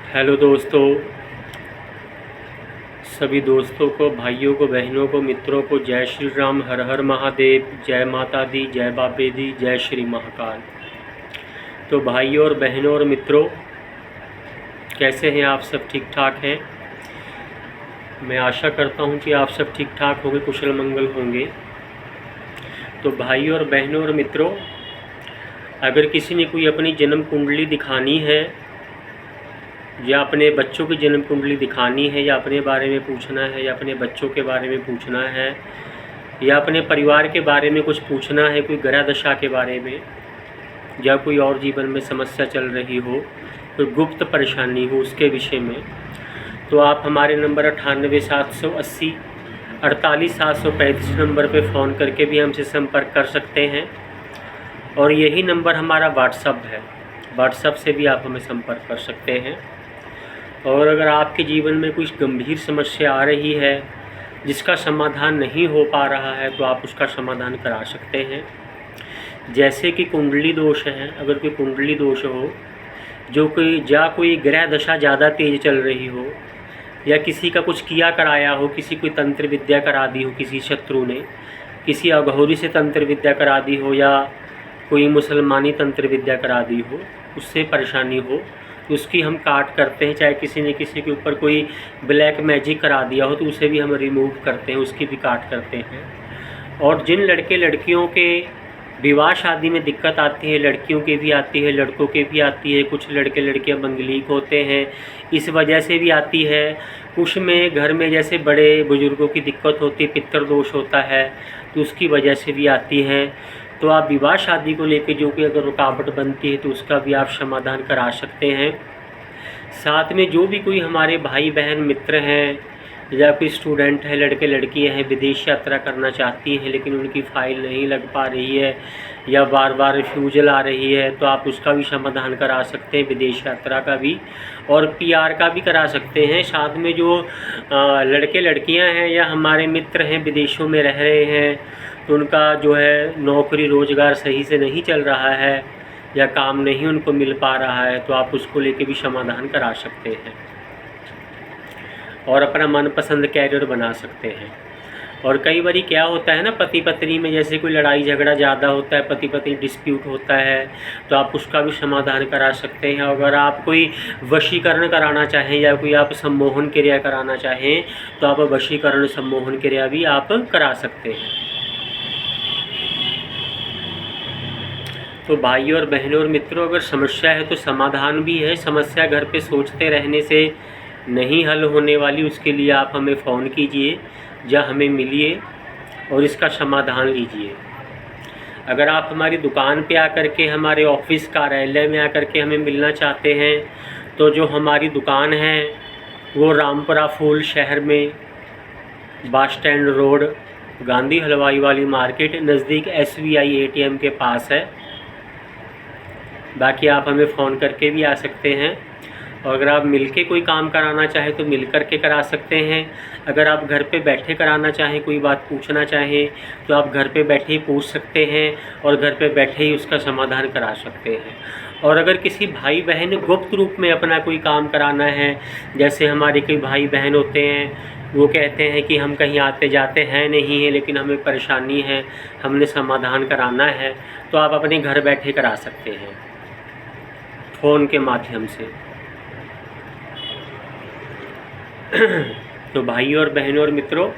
Hello दोस्तों, सभी दोस्तों को, भाइयों को, बहनों को, मित्रों को जय श्री राम, हर हर महादेव, जय माता दी, जय बाबे दी, जय श्री महाकाल। तो भाइयों और बहनों और मित्रों, कैसे हैं आप सब? ठीक ठाक हैं? मैं आशा करता हूं कि आप सब ठीक ठाक होंगे, कुशल मंगल होंगे। तो भाइयों और बहनों और मित्रों, अगर किसी ने कोई अपनी जन्म कुंडली दिखानी है या अपने बच्चों की जन्म कुंडली दिखानी है या अपने बारे में पूछना है या अपने बच्चों के बारे में पूछना है या अपने परिवार के बारे में कुछ पूछना है, कोई ग्रह दशा के बारे में या कोई और जीवन में समस्या चल रही हो, कोई गुप्त परेशानी हो उसके विषय में, तो आप हमारे नंबर 98,780 48,735 नंबर पर फ़ोन करके भी हमसे संपर्क कर सकते हैं। और यही नंबर हमारा व्हाट्सअप है, व्हाट्सअप से भी आप हमें संपर्क कर सकते हैं। और अगर आपके जीवन में कुछ गंभीर समस्या आ रही है जिसका समाधान नहीं हो पा रहा है, तो आप उसका समाधान करा सकते हैं। जैसे कि कुंडली दोष है, अगर कोई कुंडली दोष हो, जो कोई ग्रह दशा ज़्यादा तेज़ चल रही हो या किसी का कुछ किया कराया हो, किसी कोई तंत्र विद्या करा दी हो, किसी शत्रु ने किसी अघोरी से तंत्र विद्या करा दी हो या कोई मुसलमानी तंत्र विद्या करा दी हो, उससे परेशानी हो, तो उसकी हम काट करते हैं। चाहे किसी ने किसी के ऊपर कोई ब्लैक मैजिक करा दिया हो तो उसे भी हम रिमूव करते हैं, उसकी भी काट करते हैं। और जिन लड़के लड़कियों के विवाह शादी में दिक्कत आती है, लड़कियों के भी आती है, लड़कों के भी आती है, कुछ लड़के लड़कियां मंगलीक होते हैं इस वजह से भी आती है। कुछ में घर में जैसे बड़े बुजुर्गों की दिक्कत होती है, पितृ दोष होता है, तो उसकी वजह से भी आती है। तो आप विवाह शादी को लेकर जो कोई अगर रुकावट बनती है तो उसका भी आप समाधान करा सकते हैं। साथ में जो भी कोई हमारे भाई बहन मित्र हैं या कोई स्टूडेंट है, लड़के लड़कियां हैं, विदेश यात्रा करना चाहती हैं लेकिन उनकी फ़ाइल नहीं लग पा रही है या बार बार रिफ्यूज़ल आ रही है, तो आप उसका भी समाधान करा सकते हैं, विदेश यात्रा का भी और पीआर का भी करा सकते हैं। साथ में जो लड़के लड़कियां हैं या हमारे मित्र हैं विदेशों में रह रहे हैं, तो उनका जो है नौकरी रोज़गार सही से नहीं चल रहा है या काम नहीं उनको मिल पा रहा है, तो आप उसको लेके भी समाधान करा सकते हैं और अपना मनपसंद कैरियर बना सकते हैं। और कई बारी क्या होता है ना, पति पत्नी में जैसे कोई लड़ाई झगड़ा ज़्यादा होता है, पति पत्नी डिस्प्यूट होता है, तो आप उसका भी समाधान करा सकते हैं। अगर आप कोई वशीकरण कराना चाहें या कोई आप सम्मोहन क्रिया कराना चाहें, तो आप वशीकरण सम्मोहन क्रिया भी आप करा सकते हैं। तो भाइयों और बहनों और मित्रों, अगर समस्या है तो समाधान भी है। समस्या घर पे सोचते रहने से नहीं हल होने वाली, उसके लिए आप हमें फ़ोन कीजिए या हमें मिलिए और इसका समाधान लीजिए। अगर आप हमारी दुकान पे आकर के, हमारे ऑफिस कार्यालय में आकर के हमें मिलना चाहते हैं, तो जो हमारी दुकान है वो रामपुरा फूल शहर में, बस स्टैंड रोड, गांधी हलवाई वाली मार्केट, नज़दीक SBI ATM के पास है। बाकी आप हमें फ़ोन करके भी आ सकते हैं और अगर आप मिलके कोई काम कराना चाहें तो मिल कर के करा सकते हैं। अगर आप घर पे बैठे कराना चाहें, कोई बात पूछना चाहें, तो आप घर पे बैठे ही पूछ सकते हैं और घर पे बैठे ही उसका समाधान करा सकते हैं। और अगर किसी भाई बहन गुप्त रूप में अपना कोई काम कराना है, जैसे हमारे कई भाई बहन होते हैं, वो कहते हैं कि हम कहीं आते जाते हैं नहीं हैं लेकिन हमें परेशानी है, हमने समाधान कराना है, तो आप अपने घर बैठे करा सकते हैं फ़ोन के माध्यम से। तो भाइयों और बहनों और मित्रों,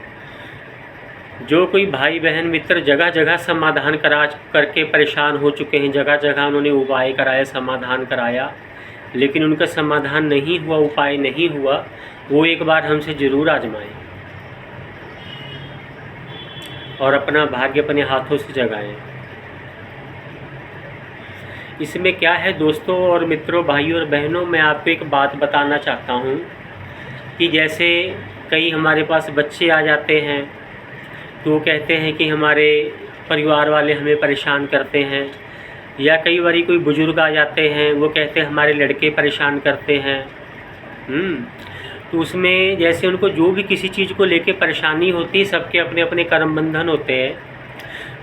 जो कोई भाई बहन मित्र जगह जगह समाधान करा करके परेशान हो चुके हैं, जगह जगह उन्होंने उपाय कराया, समाधान कराया, लेकिन उनका समाधान नहीं हुआ, उपाय नहीं हुआ, वो एक बार हमसे ज़रूर आजमाएं और अपना भाग्य अपने हाथों से जगाएं। इसमें क्या है दोस्तों और मित्रों, भाइयों और बहनों, मैं आपको एक बात बताना चाहता हूँ कि जैसे कई हमारे पास बच्चे आ जाते हैं तो वो कहते हैं कि हमारे परिवार वाले हमें परेशान करते हैं, या कई बारी कोई बुज़ुर्ग आ जाते हैं, वो कहते हैं हमारे लड़के परेशान करते हैं। तो उसमें जैसे उनको जो भी किसी चीज़ को लेके परेशानी होती है, सबके अपने अपने कर्म बंधन होते हैं।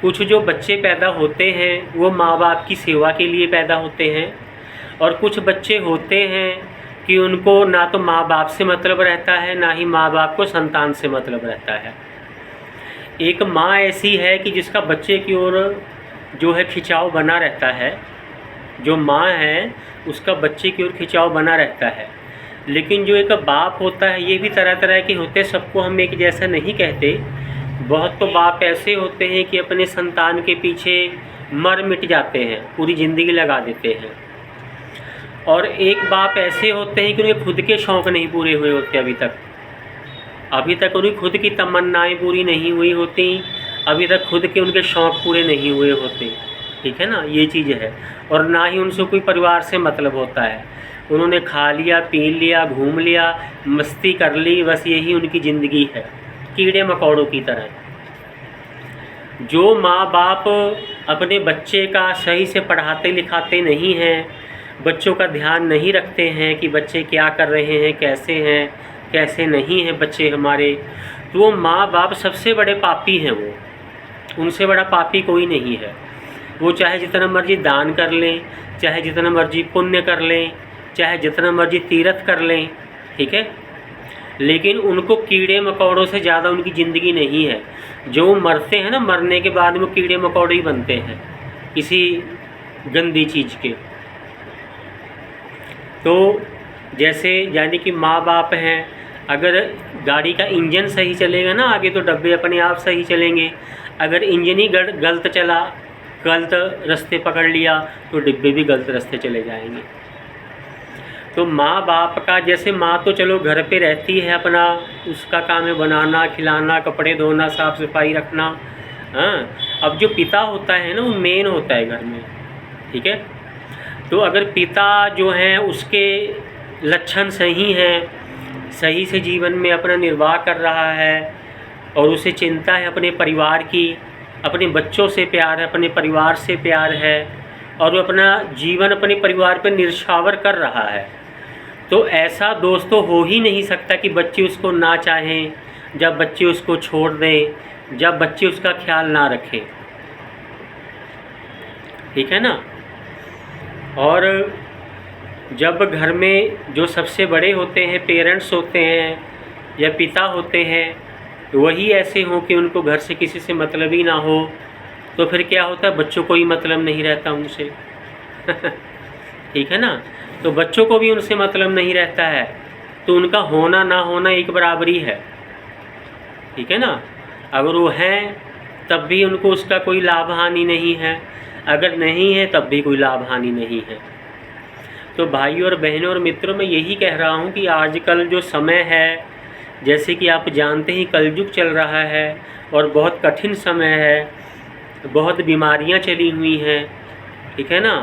कुछ जो बच्चे पैदा होते हैं वो माँ बाप की सेवा के लिए पैदा होते हैं और कुछ बच्चे होते हैं कि उनको ना तो माँ बाप से मतलब रहता है, ना ही माँ बाप को संतान से मतलब रहता है। एक माँ ऐसी है कि जिसका बच्चे की ओर जो है खिंचाव बना रहता है, जो माँ है उसका बच्चे की ओर खिंचाव बना रहता है। लेकिन जो एक बाप होता है, ये भी तरह तरह के होते हैं, सबको हम एक जैसा नहीं कहते। बहुत तो बाप ऐसे होते हैं कि अपने संतान के पीछे मर मिट जाते हैं, पूरी ज़िंदगी लगा देते हैं। और एक बाप ऐसे होते हैं कि उनके खुद के शौक़ नहीं पूरे हुए होते अभी तक उनकी खुद की तमन्नाएं पूरी नहीं हुई होती, अभी तक खुद के उनके शौक़ पूरे नहीं हुए होते। ठीक है ना, ये चीज़ है। और ना ही उनसे कोई परिवार से मतलब होता है। उन्होंने खा लिया, पी लिया, घूम लिया, मस्ती कर ली, बस यही उनकी ज़िंदगी है, कीड़े मकोड़ों की तरह। जो माँ बाप अपने बच्चे का सही से पढ़ाते लिखाते नहीं हैं, बच्चों का ध्यान नहीं रखते हैं कि बच्चे क्या कर रहे हैं, कैसे नहीं हैं बच्चे हमारे, तो वो माँ बाप सबसे बड़े पापी हैं। वो उनसे बड़ा पापी कोई नहीं है। वो चाहे जितना मर्जी दान कर लें, चाहे जितना मर्जी पुण्य कर लें, चाहे जितना मर्जी तीर्थ कर लें, ठीक है, लेकिन उनको कीड़े मकोड़ों से ज़्यादा उनकी ज़िंदगी नहीं है। जो मरते हैं ना, मरने के बाद वो कीड़े मकोड़े ही बनते हैं किसी गंदी चीज़ के। तो जैसे यानी कि माँ बाप हैं, अगर गाड़ी का इंजन सही चलेगा ना आगे, तो डब्बे अपने आप सही चलेंगे। अगर इंजन ही गलत चला, गलत रास्ते पकड़ लिया, तो डिब्बे भी गलत रास्ते चले जाएंगे। तो माँ बाप का, जैसे माँ तो चलो घर पे रहती है, अपना उसका काम है बनाना, खिलाना, कपड़े धोना, साफ़ सफाई रखना। हाँ, अब जो पिता होता है ना, वो मेन होता है घर में। ठीक है, तो अगर पिता जो हैं उसके लक्षण सही हैं, सही से जीवन में अपना निर्वाह कर रहा है, और उसे चिंता है अपने परिवार की, अपने बच्चों से प्यार है, अपने परिवार से प्यार है, और वो अपना जीवन अपने परिवार पर निछावर कर रहा है, तो ऐसा दोस्त तो हो ही नहीं सकता कि बच्चे उसको ना चाहें, जब बच्चे उसको छोड़ दें, जब बच्चे उसका ख्याल ना रखें। ठीक है ना। और जब घर में जो सबसे बड़े होते हैं, पेरेंट्स होते हैं या पिता होते हैं, वही ऐसे हों कि उनको घर से किसी से मतलब ही ना हो, तो फिर क्या होता है, बच्चों को ही मतलब नहीं रहता उनसे। ठीक है ना, तो बच्चों को भी उनसे मतलब नहीं रहता है, तो उनका होना ना होना एक बराबरी है। ठीक है ना, अगर वो हैं तब भी उनको उसका कोई लाभ हानि नहीं है, अगर नहीं है तब भी कोई लाभ हानि नहीं है। तो भाइयों और बहनों और मित्रों, मैं यही कह रहा हूँ कि आजकल जो समय है, जैसे कि आप जानते ही कलयुग चल रहा है, और बहुत कठिन समय है, बहुत बीमारियाँ चली हुई हैं। ठीक है ना,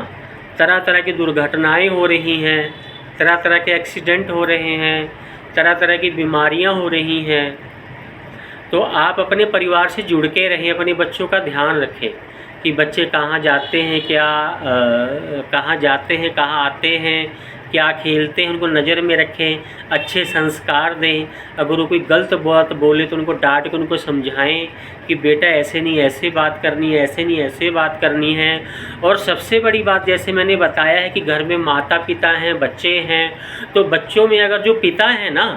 तरह तरह की दुर्घटनाएं हो रही हैं, तरह तरह के एक्सीडेंट हो रहे हैं, तरह तरह की बीमारियां हो रही हैं। तो आप अपने परिवार से जुड़ के रहें, अपने बच्चों का ध्यान रखें कि बच्चे कहाँ जाते हैं, कहाँ जाते हैं, कहाँ आते हैं, क्या खेलते हैं, उनको नज़र में रखें, अच्छे संस्कार दें। अगर वो कोई गलत बात बोले तो उनको डांट के उनको समझाएं कि बेटा ऐसे नहीं ऐसे बात करनी है, ऐसे नहीं ऐसे बात करनी है। और सबसे बड़ी बात, जैसे मैंने बताया है कि घर में माता पिता हैं, बच्चे हैं, तो बच्चों में अगर जो पिता है ना,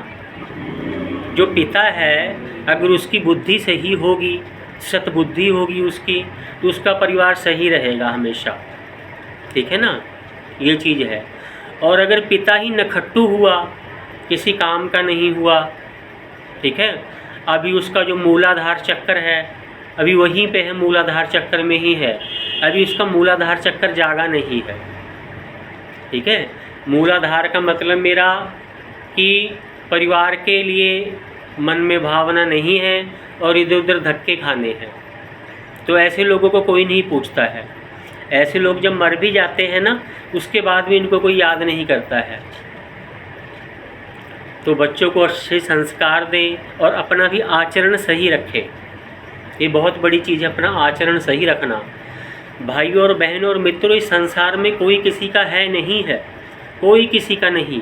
जो पिता है, अगर उसकी बुद्धि सही होगी, सतबुद्धि होगी उसकी, तो उसका परिवार सही रहेगा हमेशा। ठीक है ना, ये चीज़ है। और अगर पिता ही नखट्टू हुआ, किसी काम का नहीं हुआ, ठीक है, अभी उसका जो मूलाधार चक्कर है अभी वहीं पे है, मूलाधार चक्कर में ही है, अभी उसका मूलाधार चक्कर जागा नहीं है। ठीक है, मूलाधार का मतलब मेरा कि परिवार के लिए मन में भावना नहीं है और इधर उधर धक्के खाने हैं। तो ऐसे लोगों को कोई नहीं पूछता है। ऐसे लोग जब मर भी जाते हैं ना, उसके बाद भी इनको कोई याद नहीं करता है। तो बच्चों को अच्छे संस्कार दें और अपना भी आचरण सही रखें। ये बहुत बड़ी चीज़ है, अपना आचरण सही रखना। भाइयों और बहनों और मित्रों, इस संसार में कोई किसी का है नहीं है, कोई किसी का नहीं,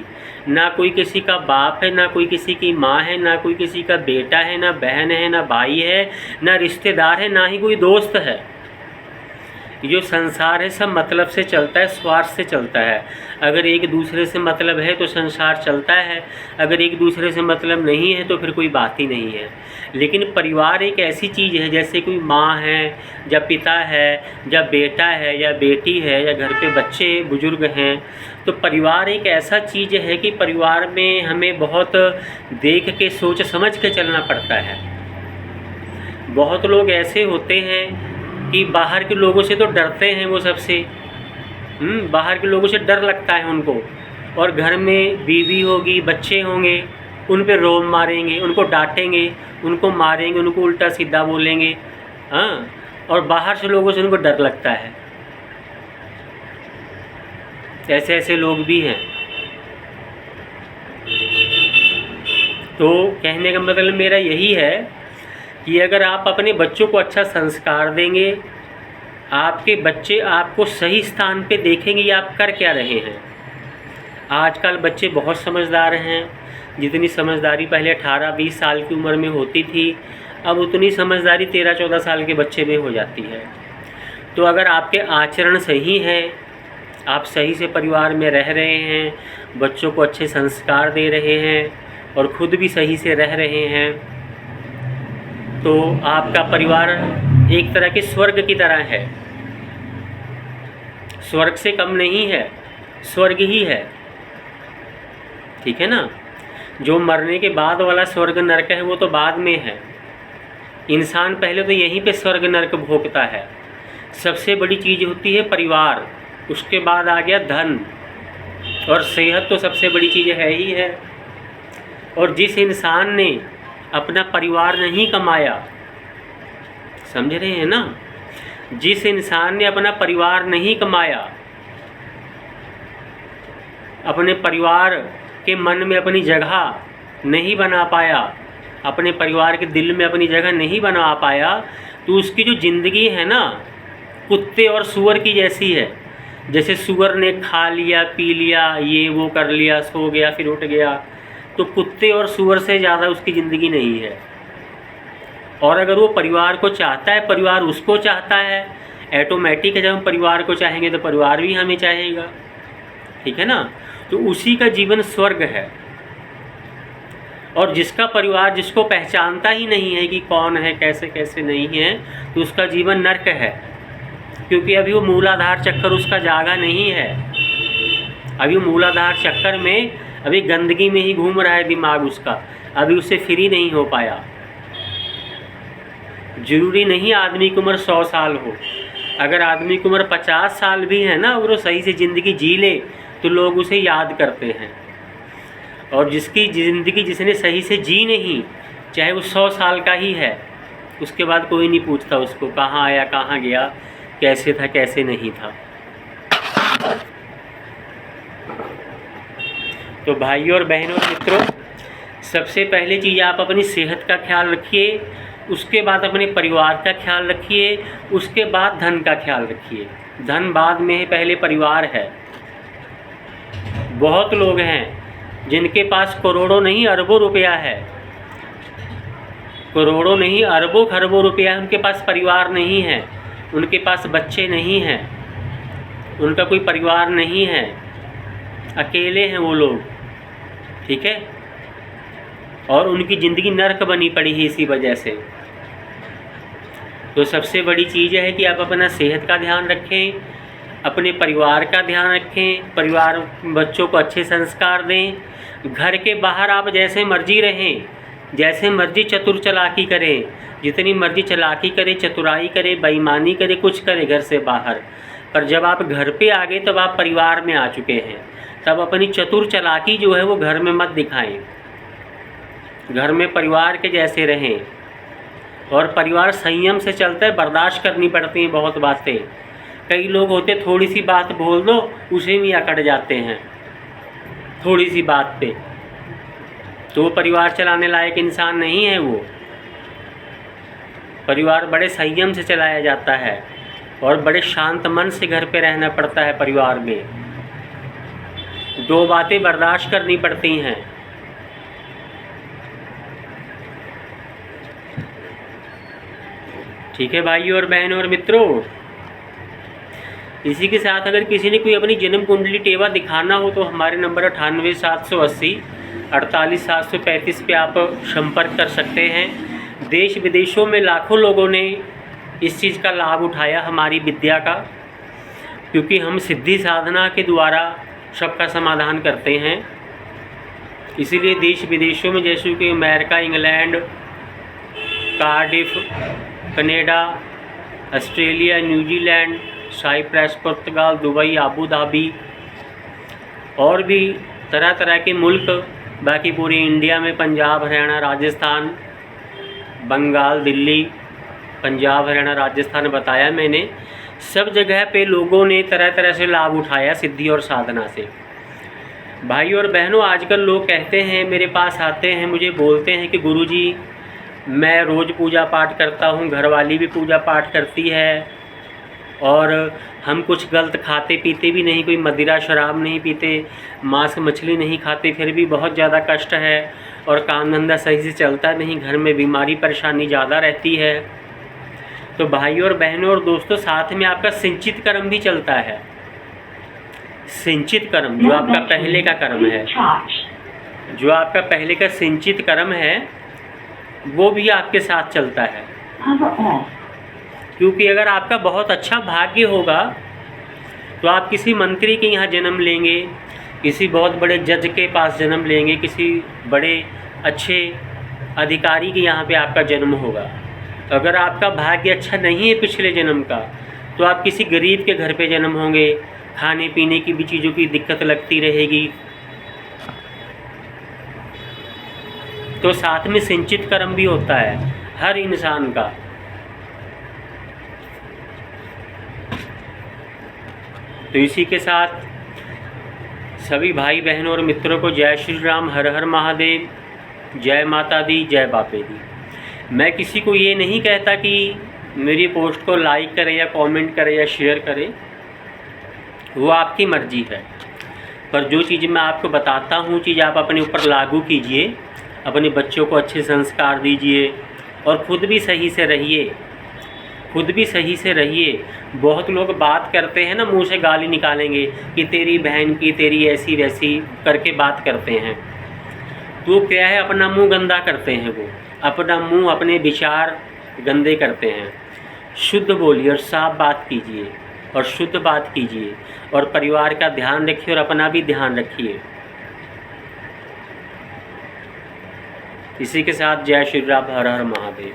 ना कोई किसी का बाप है, ना कोई किसी की माँ है, ना कोई किसी का बेटा है, ना बहन है, ना भाई है, ना रिश्तेदार है, ना ही कोई दोस्त है। ये जो संसार है सब मतलब से चलता है, स्वार्थ से चलता है। अगर एक दूसरे से मतलब है तो संसार चलता है, अगर एक दूसरे से मतलब नहीं है तो फिर कोई बात ही नहीं है। लेकिन परिवार एक ऐसी चीज़ है, जैसे कोई माँ है या पिता है या बेटा है या बेटी है या घर पे बच्चे बुजुर्ग हैं, तो परिवार एक ऐसा चीज़ है कि परिवार में हमें बहुत देख के सोच समझ के चलना पड़ता है। बहुत लोग ऐसे होते हैं कि बाहर के लोगों से तो डरते हैं वो सबसे, बाहर के लोगों से डर लगता है उनको, और घर में बीवी होगी, बच्चे होंगे, उन पे रोब मारेंगे, उनको डांटेंगे, उनको मारेंगे, उनको उल्टा सीधा बोलेंगे, हाँ, और बाहर से लोगों से उनको डर लगता है। ऐसे ऐसे लोग भी हैं। तो कहने का मतलब मेरा यही है कि अगर आप अपने बच्चों को अच्छा संस्कार देंगे, आपके बच्चे आपको सही स्थान पे देखेंगे आप कर क्या रहे हैं। आजकल बच्चे बहुत समझदार हैं। जितनी समझदारी पहले 18-20 साल की उम्र में होती थी, अब उतनी समझदारी 13-14 साल के बच्चे में हो जाती है। तो अगर आपके आचरण सही हैं, आप सही से परिवार में रह रहे हैं, बच्चों को अच्छे संस्कार दे रहे हैं और ख़ुद भी सही से रह रहे हैं, तो आपका परिवार एक तरह के स्वर्ग की तरह है। स्वर्ग से कम नहीं है, स्वर्ग ही है, ठीक है ना। जो मरने के बाद वाला स्वर्ग नरक है वो तो बाद में है। इंसान पहले तो यहीं पे स्वर्ग नरक भोगता है। सबसे बड़ी चीज़ होती है परिवार, उसके बाद आ गया धन, और सेहत तो सबसे बड़ी चीज़ है ही है। और जिस इंसान ने अपना परिवार नहीं कमाया, समझ रहे हैं ना, जिस इंसान ने अपना परिवार नहीं कमाया, अपने परिवार के मन में अपनी जगह नहीं बना पाया, अपने परिवार के दिल में अपनी जगह नहीं बना पाया, तो उसकी जो ज़िंदगी है ना, कुत्ते और सूअर की जैसी है। जैसे सूअर ने खा लिया, पी लिया, ये वो कर लिया, सो गया, फिर उठ गया, तो कुत्ते और सूअर से ज़्यादा उसकी ज़िंदगी नहीं है। और अगर वो परिवार को चाहता है, परिवार उसको चाहता है, ऐटोमेटिक है, जब हम परिवार को चाहेंगे तो परिवार भी हमें चाहेगा, ठीक है ना। तो उसी का जीवन स्वर्ग है। और जिसका परिवार जिसको पहचानता ही नहीं है कि कौन है, कैसे कैसे नहीं है, तो उसका जीवन नर्क है, क्योंकि अभी वो मूलाधार चक्कर उसका जागा नहीं है। अभी मूलाधार चक्कर में अभी गंदगी में ही घूम रहा है दिमाग उसका, अभी उससे फ्री नहीं हो पाया। ज़रूरी नहीं आदमी की उम्र 100 साल हो, अगर आदमी की उम्र 50 साल भी है ना, अगर वो सही से ज़िंदगी जी ले तो लोग उसे याद करते हैं। और जिसकी ज़िंदगी जिसने सही से जी नहीं, चाहे वो 100 साल का ही है, उसके बाद कोई नहीं पूछता उसको कहाँ आया, कहाँ गया, कैसे था, कैसे नहीं था। तो भाइयों और बहनों और मित्रों, सबसे पहली चीज़ आप अपनी सेहत का ख्याल रखिए, उसके बाद अपने परिवार का ख्याल रखिए, उसके बाद धन का ख्याल रखिए। धन बाद में है, पहले परिवार है। बहुत लोग हैं जिनके पास करोड़ों नहीं अरबों रुपया है, करोड़ों नहीं अरबों खरबों रुपया है, उनके पास परिवार नहीं है, उनके पास बच्चे नहीं हैं, उनका कोई परिवार नहीं है, अकेले हैं वो लोग, ठीक है। और उनकी ज़िंदगी नर्क बनी पड़ी है इसी वजह से। तो सबसे बड़ी चीज़ है कि आप अपना सेहत का ध्यान रखें, अपने परिवार का ध्यान रखें, परिवार बच्चों को अच्छे संस्कार दें। घर के बाहर आप जैसे मर्जी रहें, जैसे मर्जी चतुर चालाकी करें, जितनी मर्जी चालाकी करें, चतुराई करें, बेईमानी करें, कुछ करें घर से बाहर, पर जब आप घर पे आ गए तब आप परिवार में आ चुके हैं, तब अपनी चतुर चालाकी जो है वो घर में मत दिखाएं। घर में परिवार के जैसे रहें। और परिवार संयम से चलता है, बर्दाश्त करनी पड़ती हैं बहुत बातें। कई लोग होते थोड़ी सी बात बोल दो उसे भी अकड़ जाते हैं, थोड़ी सी बात पे, तो वो परिवार चलाने लायक इंसान नहीं है। वो परिवार बड़े संयम से चलाया जाता है और बड़े शांत मन से घर पे रहना पड़ता है। परिवार में 2 बातें बर्दाश्त करनी पड़ती हैं। ठीक है भाइयों और बहनों और मित्रों, इसी के साथ अगर किसी ने कोई अपनी जन्म कुंडली टेवा दिखाना हो तो हमारे नंबर 98,780 48,735 पे आप संपर्क कर सकते हैं। देश विदेशों में लाखों लोगों ने इस चीज़ का लाभ उठाया हमारी विद्या का, क्योंकि हम सिद्धि साधना के द्वारा सबका समाधान करते हैं। इसीलिए देश विदेशों में जैसे कि America, England, Cardiff, Canada, Australia, New Zealand, Cyprus, पुर्तगाल, दुबई, आबू धाबी और भी तरह तरह के मुल्क, बाकी पूरी इंडिया में पंजाब, हरियाणा, राजस्थान, बंगाल, दिल्ली, पंजाब, हरियाणा, राजस्थान बताया मैंने, सब जगह पे लोगों ने तरह तरह से लाभ उठाया सिद्धि और साधना से। भाई और बहनों, आजकल लोग कहते हैं, मेरे पास आते हैं, मुझे बोलते हैं कि गुरुजी मैं रोज़ पूजा पाठ करता हूँ, घरवाली भी पूजा पाठ करती है और हम कुछ गलत खाते पीते भी नहीं, कोई मदिरा शराब नहीं पीते, मांस मछली नहीं खाते, फिर भी बहुत ज़्यादा कष्ट है और काम धंधा सही से चलता नहीं, घर में बीमारी परेशानी ज़्यादा रहती है। तो भाई और बहनों और दोस्तों, साथ में आपका सिंचित कर्म भी चलता है। सिंचित कर्म जो आपका पहले का कर्म है, जो आपका पहले का सिंचित कर्म है वो भी आपके साथ चलता है। क्योंकि अगर आपका बहुत अच्छा भाग्य होगा तो आप किसी मंत्री के यहाँ जन्म लेंगे, किसी बहुत बड़े जज के पास जन्म लेंगे, किसी बड़े अच्छे अधिकारी के यहाँ पे आपका जन्म होगा। अगर आपका भाग्य अच्छा नहीं है पिछले जन्म का तो आप किसी गरीब के घर पे जन्म होंगे, खाने पीने की भी चीज़ों की दिक्कत लगती रहेगी। तो साथ में सिंचित कर्म भी होता है हर इंसान का। तो इसी के साथ सभी भाई बहनों और मित्रों को जय श्री राम, हर हर महादेव, जय माता दी, जय बापे दी। मैं किसी को ये नहीं कहता कि मेरी पोस्ट को लाइक करें या कमेंट करें या शेयर करें, वो आपकी मर्ज़ी है। पर जो चीज़ मैं आपको बताता हूँ, चीज़ आप अपने ऊपर लागू कीजिए, अपने बच्चों को अच्छे संस्कार दीजिए और ख़ुद भी सही से रहिए, खुद भी सही से रहिए। बहुत लोग बात करते हैं ना, मुंह से गाली निकालेंगे कि तेरी बहन की, तेरी ऐसी वैसी करके बात करते हैं। तो क्या है, अपना मुंह गंदा करते हैं, वो अपना मुंह, अपने विचार गंदे करते हैं। शुद्ध बोलिए और साफ बात कीजिए और शुद्ध बात कीजिए और परिवार का ध्यान रखिए और अपना भी ध्यान रखिए। इसी के साथ जय श्री राम, हर हर महादेव।